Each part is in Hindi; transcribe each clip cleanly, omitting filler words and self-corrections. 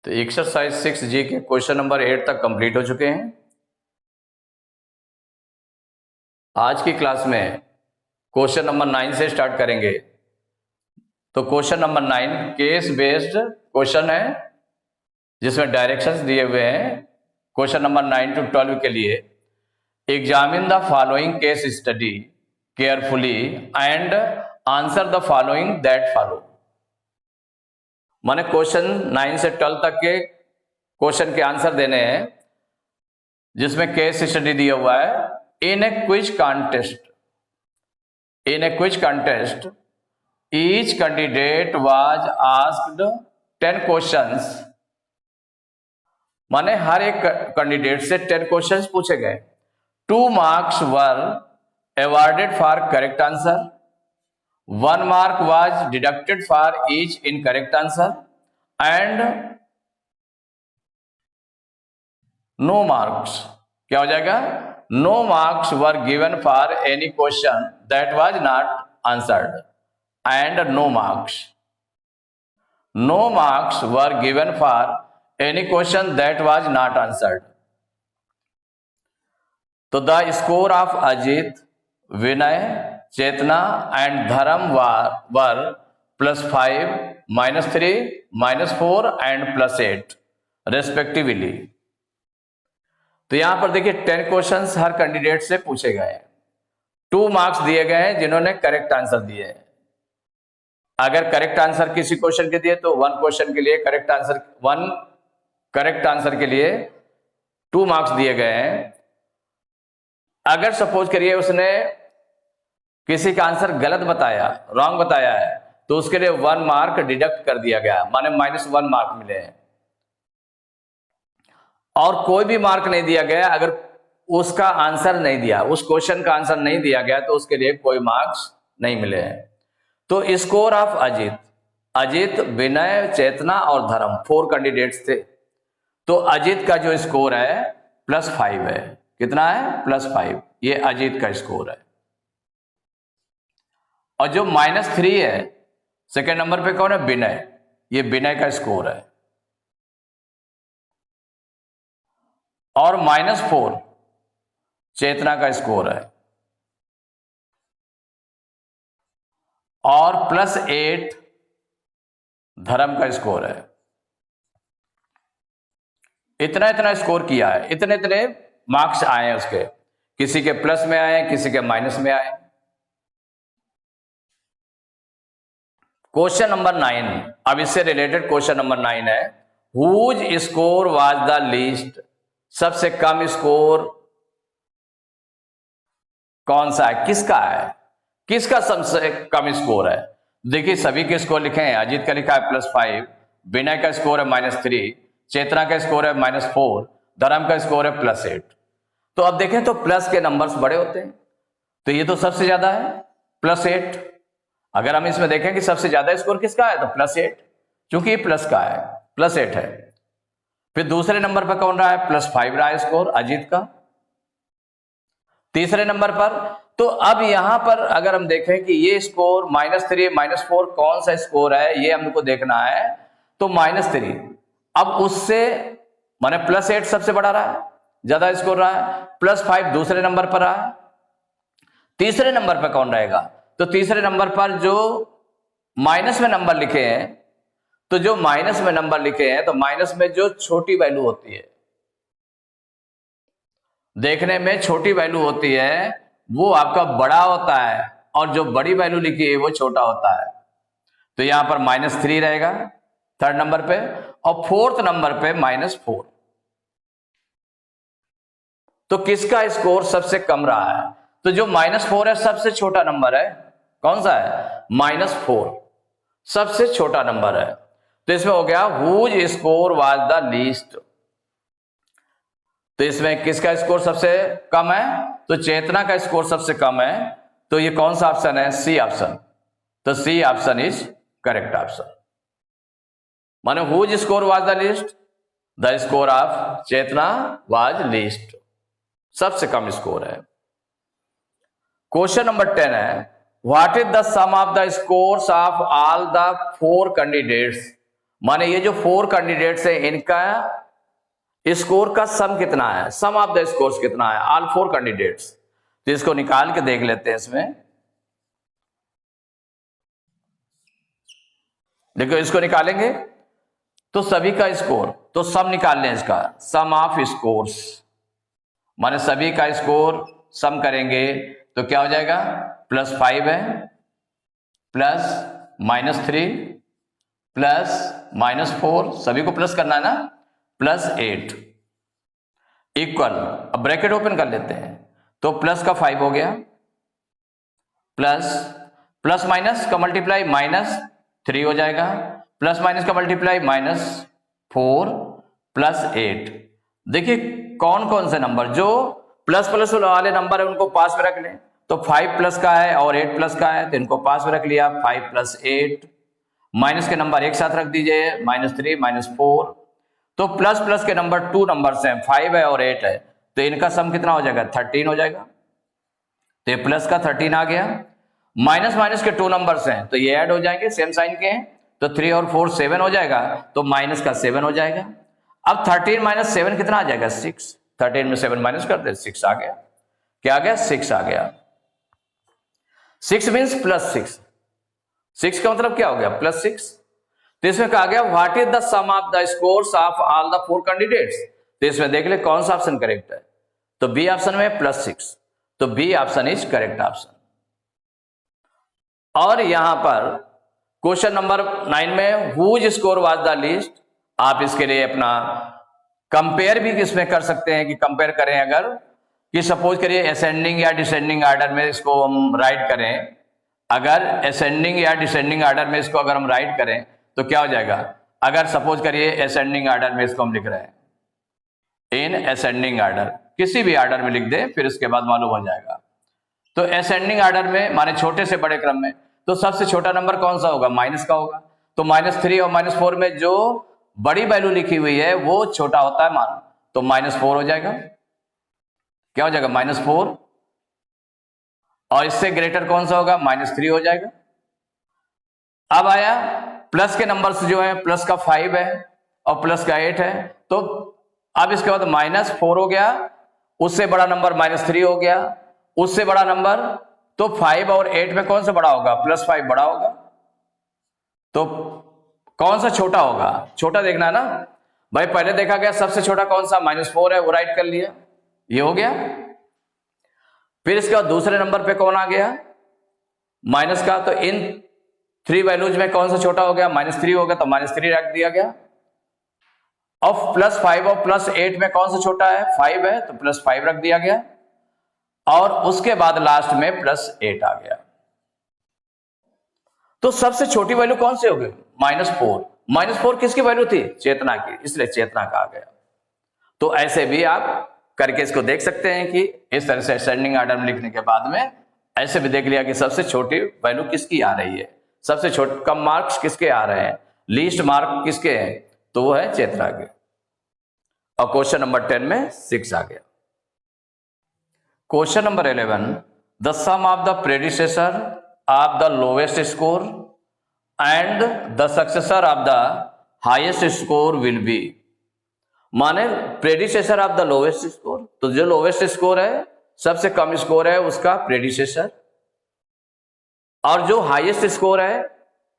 तो एक्सरसाइज 6 के क्वेश्चन नंबर 8 तक कंप्लीट हो चुके हैं। आज की क्लास में क्वेश्चन नंबर 9 से स्टार्ट करेंगे। तो question number 9 case based question है जिसमें डायरेक्शंस दिए हुए हैं। क्वेश्चन नंबर 9 to 12 के लिए examine the following case study carefully and answer the following that follow. माने क्वेश्चन 9 से 12 तक के क्वेश्चन के आंसर देने हैं जिसमें केस स्टडी दिया हुआ है। In a quiz contest each candidate was asked 10 questions. माने हर एक कैंडिडेट से 10 क्वेश्चंस पूछे गए। 2 marks were awarded for correct answer, 1 mark was deducted for each incorrect answer and no marks, क्या हो जाएगा? No marks were given for any question that was not answered and no marks were given for any question that was not answered. तो the score of Ajit, Vinay, Chetna and Dharamvir +5, -3, -4 and +8 respectively. तो यहां पर देखिए 10 क्वेश्चंस हर कैंडिडेट से पूछे गए हैं। 2 मार्क्स दिए गए हैं जिन्होंने करेक्ट आंसर दिए हैं। अगर करेक्ट आंसर किसी क्वेश्चन के दिए तो 1 क्वेश्चन के लिए करेक्ट आंसर के लिए 2 मार्क्स दिए गए हैं। अगर सपोज करिए उसने किसी का आंसर गलत बताया, रॉन्ग बताया है, तो उसके लिए 1 मार्क डिडक्ट कर दिया गया, माने -1 मार्क मिले हैं। और कोई भी मार्क नहीं दिया गया अगर उसका आंसर नहीं दिया, उस क्वेश्चन का आंसर नहीं दिया गया तो उसके लिए कोई मार्क्स नहीं मिले हैं। तो स्कोर ऑफ अजित, विनय, चेतना और धर्म 4 कैंडिडेट्स थे। तो अजित का जो स्कोर है +5 है। कितना है? +5। ये अजित का स्कोर है। और जो -3 है सेकेंड नंबर पे कौन है? विनय। ये विनय का स्कोर है। और -4 चेतना का स्कोर है। और +8 धर्म का स्कोर है। इतना स्कोर किया है, इतने मार्क्स आए हैं उसके। किसी के प्लस में आए, किसी के माइनस में आए। क्वेश्चन नंबर 9, अब इससे रिलेटेड क्वेश्चन नंबर 9 है whose score was the least. सबसे कम स्कोर कौन सा है? किसका है? किसका सबसे कम स्कोर है? देखिए सभी के स्कोर लिखे हैं। अजीत का लिखा है +5, विनय का स्कोर है -3, चेतना का स्कोर है -4, धर्म का स्कोर है +8। तो अब देखें तो प्लस के नंबर्स बड़े होते हैं, तो ये तो सबसे ज्यादा है +8। अगर हम इसमें देखें कि सबसे ज्यादा स्कोर किसका है तो +8, क्योंकि ये प्लस का है, +8 है। फिर दूसरे नंबर पर कौन रहा है? +5 रहा है स्कोर अजीत का। तीसरे नंबर पर तो अब यहां पर अगर हम देखें कि ये स्कोर -3, -4 कौन सा स्कोर है ये हमको देखना है। तो -3 अब उससे माने +8 सबसे बड़ा रहा है, ज्यादा स्कोर रहा है। +5 दूसरे नंबर पर रहा है। तीसरे नंबर पर कौन रहेगा? तो तीसरे नंबर पर जो माइनस में नंबर लिखे हैं, तो जो माइनस में नंबर लिखे हैं तो माइनस में जो छोटी वैल्यू होती है, देखने में छोटी वैल्यू होती है, वो आपका बड़ा होता है, और जो बड़ी वैल्यू लिखी है वो छोटा होता है। तो यहां पर -3 रहेगा थर्ड नंबर पे, और फोर्थ नंबर पे -4। तो किसका स्कोर सबसे कम रहा है? तो जो -4 है सबसे छोटा नंबर है। कौन सा है? -4 सबसे छोटा नंबर है। तो इसमें हो गया whose score was the least. तो इसमें किसका स्कोर सबसे कम है? तो चेतना का स्कोर सबसे कम है। तो ये कौन सा ऑप्शन है? C option. तो C option is correct option. माने whose score was the least, the score of Chetna was least, सबसे कम स्कोर है। क्वेश्चन नंबर 10 है what is the sum of the scores of all the 4 candidates माने ये जो 4 कैंडिडेट्स है इनका स्कोर का सम कितना है, सम ऑफ द स्कोर्स कितना है, ऑल 4 कैंडिडेट्स। तो इसको निकाल के देख लेते हैं। इसमें देखो, इसको निकालेंगे तो सभी का स्कोर, तो सम निकाल लें इसका, सम ऑफ स्कोर्स, माने सभी का स्कोर सम करेंगे तो क्या हो जाएगा, +5 है, प्लस -3 प्लस -4, सभी को प्लस करना है ना, +8 इक्वल, अब ब्रैकेट ओपन कर लेते हैं, तो प्लस का 5 हो गया, प्लस माइनस का मल्टीप्लाई -3 हो जाएगा, प्लस माइनस का मल्टीप्लाई -4 +8। देखिए कौन कौन से नंबर जो प्लस प्लस वाले नंबर है उनको पास में रख लें। तो 5 प्लस का है और 8 प्लस का है, तो इनको पास में रख लिया, 5 + 8। माइनस के नंबर एक साथ रख दीजिए, -3 -4। तो प्लस प्लस के नंबर 2 नंबर्स हैं, 5 है और 8 है, तो इनका सम कितना हो जाएगा, 13 हो जाएगा। तो ये प्लस का 13 आ गया। माइनस माइनस के 2 नंबर्स हैं, तो ये ऐड हो जाएंगे, सेम साइन के हैं, तो 3 और 4 7 हो जाएगा, तो माइनस का 7 हो जाएगा। अब 13 - 7 कितना आ जाएगा, 6। 13 में 7 माइनस कर दे, 6 आ गया। क्या आ गया, 6 आ गया। 6 मीन्स +6, 6 का मतलब क्या हो गया, +6। तो इसमें कहा गया what is the sum of the scores of all the 4 candidates. तो इसमें देख ले कौन सा ऑप्शन करेक्ट है, तो बी ऑप्शन में +6, तो B option is correct option. और यहां पर क्वेश्चन नंबर 9 में whose score was the least, आप इसके लिए अपना कंपेयर भी इसमें कर सकते हैं कि कंपेयर करें, अगर कि सपोज करिए असेंडिंग या डिसेंडिंग ऑर्डर में इसको हम राइट करें, अगर असेंडिंग या डिसेंडिंग ऑर्डर में इसको अगर हम राइट करें तो क्या हो जाएगा, अगर सपोज करिए असेंडिंग ऑर्डर में इसको हम लिख रहे हैं, इन असेंडिंग ऑर्डर, किसी भी ऑर्डर में लिख दें, फिर उसके बाद मालूम हो जाएगा। तो असेंडिंग ऑर्डर में माने छोटे से बड़े क्रम में, तो सबसे छोटा नंबर कौन सा होगा, माइनस का होगा। तो -3 और -4 में जो बड़ी वैल्यू लिखी हुई है वो छोटा होता है मान, तो -4 हो जाएगा। क्या हो जाएगा, -4। और इससे ग्रेटर कौन सा होगा, -3 हो जाएगा। अब आया प्लस के नंबर्स जो है, प्लस का 5 है और प्लस का 8 है, तो अब इसके बाद -4 हो गया, उससे बड़ा नंबर -3 हो गया, उससे बड़ा नंबर, तो 5 और 8 में कौन सा बड़ा होगा, +5 बड़ा होगा। तो कौन सा छोटा होगा, छोटा देखना है ना भाई। पहले देखा गया सबसे छोटा कौन सा, -4 है, वो राइट कर लिया, ये हो गया। फिर इसके बाद दूसरे नंबर पे कौन आ गया, माइनस का, तो इन 3 वैल्यूज में कौन सा छोटा हो गया, -3 हो गया, तो -3 रख दिया गया। और +5 और +8 में कौन सा छोटा है, 5 है, तो +5 रख दिया गया। और उसके बाद लास्ट में +8 आ गया। तो सबसे छोटी वैल्यू कौन सी हो गई, -4। -4 किसकी वैल्यू थी, चेतना की, इसलिए चेतना का आ गया। तो ऐसे भी आप करके इसको देख सकते हैं कि इस तरह से असेंडिंग ऑर्डर में लिखने के बाद में ऐसे भी देख लिया कि सबसे छोटी वैल्यू किसकी आ रही है, सबसे छोटे कम मार्क्स किसके आ रहे हैं, लीस्ट मार्क किसके हैं, तो वो है चेतना के। और क्वेश्चन नंबर 10 में 6 आ गया। Question number 11, the sum of the predecessor of the lowest score and the successor of the highest score will be. माने predecessor of the lowest score, तो जो लोवेस्ट स्कोर है, सबसे कम स्कोर है, उसका प्रेडिसेसर, और जो हाईएस्ट स्कोर है,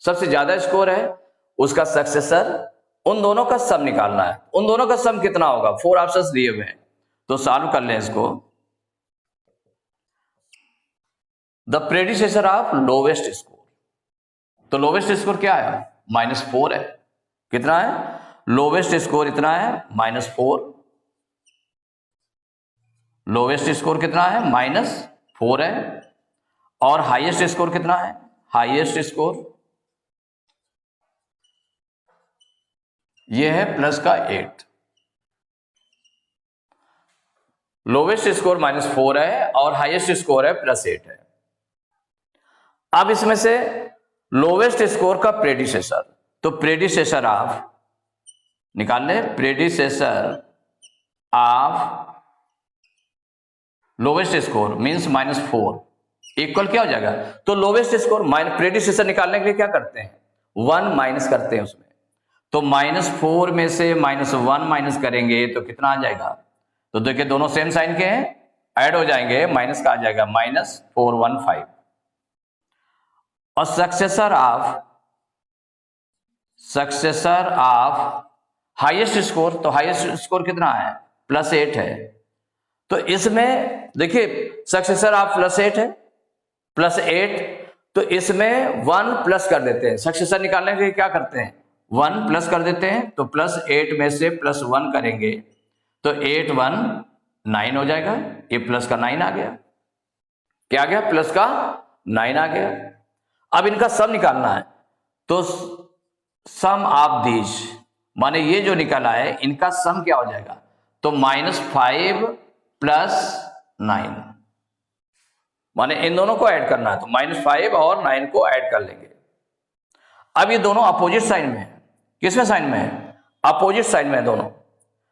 सबसे ज्यादा स्कोर है, उसका सक्सेसर। उन दोनों का सम निकालना है। उन दोनों का सम कितना होगा, 4 ऑप्शंस दिए हुए हैं, तो सॉल्व कर लें इसको। The predecessor of lowest score, तो लोवेस्ट स्कोर क्या है, -4 है। कितना है, लोवेस्ट स्कोर इतना है, -4। लोवेस्ट स्कोर कितना है, -4 है। और हाईएस्ट स्कोर कितना है, हाईएस्ट स्कोर ये है +8। लोवेस्ट स्कोर -4 है और हाईएस्ट स्कोर है +8 है। अब इसमें से लोवेस्ट स्कोर का प्रेडिसेसर, तो प्रेडिसेसर ऑफ निकाल ले, predecessor of lowest score means -4 equal क्या हो जाएगा, तो लोवेस्ट स्कोर माइनस प्रेडिसेसर निकालने के लिए क्या करते हैं, 1 माइनस करते हैं उसमें, तो -4 में से -1 माइनस करेंगे तो कितना आ जाएगा? तो देखिए दोनों सेम साइन के हैं, ऐड हो जाएंगे, माइनस का आ जाएगा -415। और सक्सेसर ऑफ हाईएस्ट स्कोर, तो हाईएस्ट स्कोर कितना है? +8 है। तो इसमें देखिए सक्सेसर ऑफ +8 है, +8, तो इसमें 1 प्लस कर देते हैं। सक्सेसर निकालने के लिए क्या करते हैं? 1 प्लस कर देते हैं। तो +8 में से +1 करेंगे तो 8 1 9 हो जाएगा। ये प्लस का 9 आ गया। क्या आ गया? प्लस का 9 आ गया। अब इनका सम निकालना है, तो सम ऑफ दीज, माने ये जो निकला है इनका सम क्या हो जाएगा? तो -5 + 9, माने इन दोनों को ऐड करना है, तो -5 और 9 को ऐड कर लेंगे। अब ये दोनों अपोजिट साइन में है। किसमें साइन में है? अपोजिट साइन में है दोनों।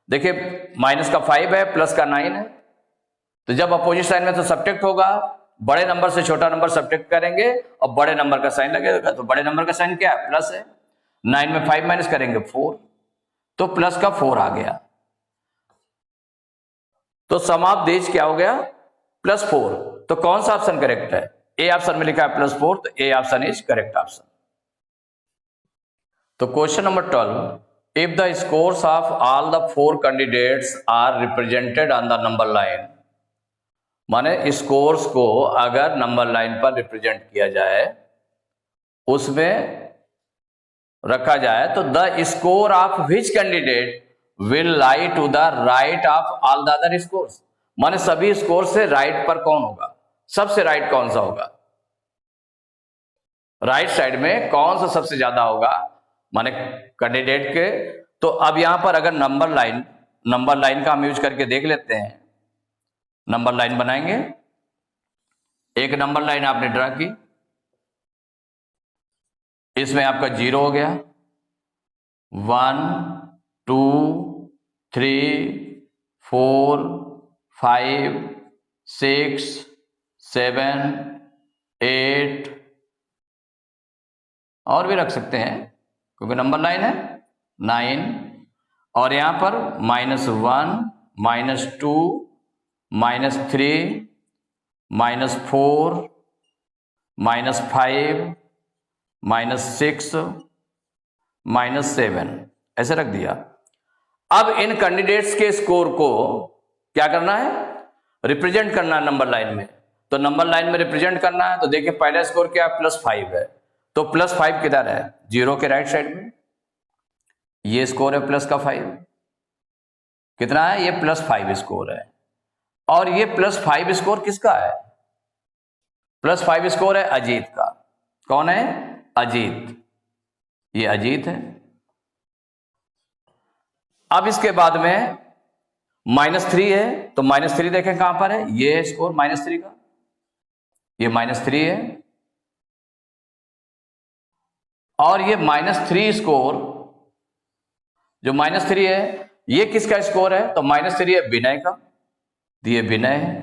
देखिए माइनस का 5 है, प्लस का 9 है। तो जब अपोजिट साइन में तो सब्ट्रैक्ट होगा, बड़े नंबर से छोटा नंबर सब्ट्रैक्ट करेंगे और बड़े नंबर का साइन लगेगा। तो बड़े नंबर का साइन क्या है? प्लस है। 9 में 5 माइनस करेंगे 4, तो प्लस का 4 आ गया। तो सम ऑफ दीज क्या हो गया? +4। तो कौन सा ऑप्शन करेक्ट है? ए ऑप्शन में लिखा है +4, तो A option is correct option. तो question number 12, if the scores of all the 4 candidates are represented on the number line, माने स्कोर्स को अगर नंबर लाइन पर रिप्रेजेंट किया जाए, उसमें रखा जाए, तो the score of which candidate will lie to the right of all the other scores, माने सभी स्कोर से राइट पर कौन होगा? सबसे राइट कौन सा होगा? राइट साइड में कौन सा सबसे ज्यादा होगा, माने कैंडिडेट के। तो अब यहां पर अगर नंबर लाइन का हम यूज करके देख लेते हैं। नंबर लाइन बनाएंगे। एक नंबर लाइन आपने ड्रा की, इसमें आपका 0 हो गया, 1 2 3 4 5 6 7 8, और भी रख सकते हैं क्योंकि नंबर लाइन है, 9, और यहां पर -1 -2 -3 -4 -5 -6 -7 ऐसे रख दिया। अब इन कैंडिडेट्स के स्कोर को क्या करना है? रिप्रेजेंट करना है नंबर लाइन में। तो नंबर लाइन में रिप्रेजेंट करना है, तो देखिए पहला स्कोर क्या है? +5 है। तो +5 किधर है? 0 के राइट साइड में। ये स्कोर है प्लस का 5, कितना है? ये +5 स्कोर है। और ये +5 स्कोर किसका है? +5 स्कोर है अजीत का। कौन है? अजीत। ये अजीत है। अब इसके बाद में -3 है, तो -3 देखें कहां पर है? ये स्कोर -3 का, ये -3 है। और ये -3 स्कोर, जो -3 है, ये किसका स्कोर है? तो -3 है विनय का, ये विनय है।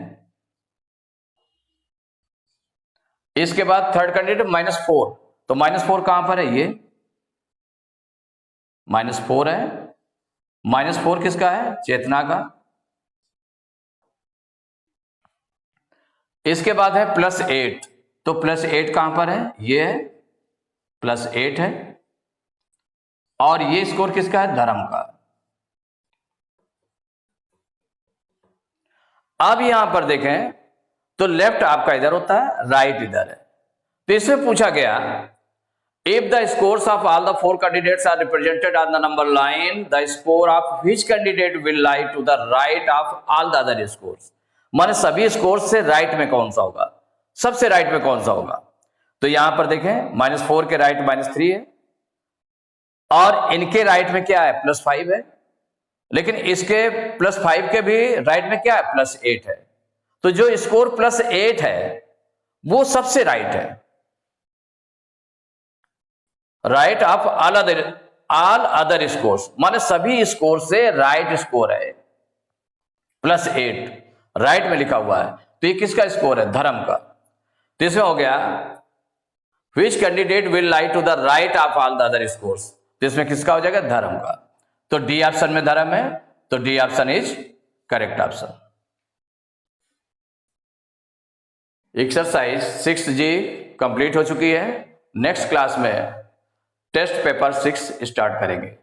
इसके बाद थर्ड कैंडिडेट -4, तो -4 कहां पर है? ये -4 है। -4 किसका है? चेतना का। इसके बाद है +8, तो +8 कहां पर है? ये है, +8 है। और ये स्कोर किसका है? धर्म का। अब यहां पर देखें तो लेफ्ट आपका इधर होता है, राइट इधर है। तो इसमें पूछा गया, if the scores of all the 4 candidates are represented on the number line, the score of which candidate will lie to the right of all the other scores, माने सभी स्कोर्स से राइट में कौन सा होगा? सबसे राइट में कौन सा होगा? तो यहां पर देखें -4 के राइट -3 है, और इनके राइट में क्या है? +5 है। लेकिन इसके +5 के भी राइट में क्या है? +8 है। तो जो स्कोर +8 है वो सबसे राइट है, right of all other scores, माने सभी स्कोर से राइट स्कोर है। +8 राइट में लिखा हुआ है, तो ये किसका स्कोर है? धर्म का। तो इसमें हो गया which candidate will lie to the right of all the other scores, तो इसमें किसका हो जाएगा? धर्म का। तो डी ऑप्शन में धर्म है, तो D option is correct option. Exercise 6G complete हो चुकी है। नेक्स्ट क्लास में टेस्ट पेपर 6 स्टार्ट करेंगे।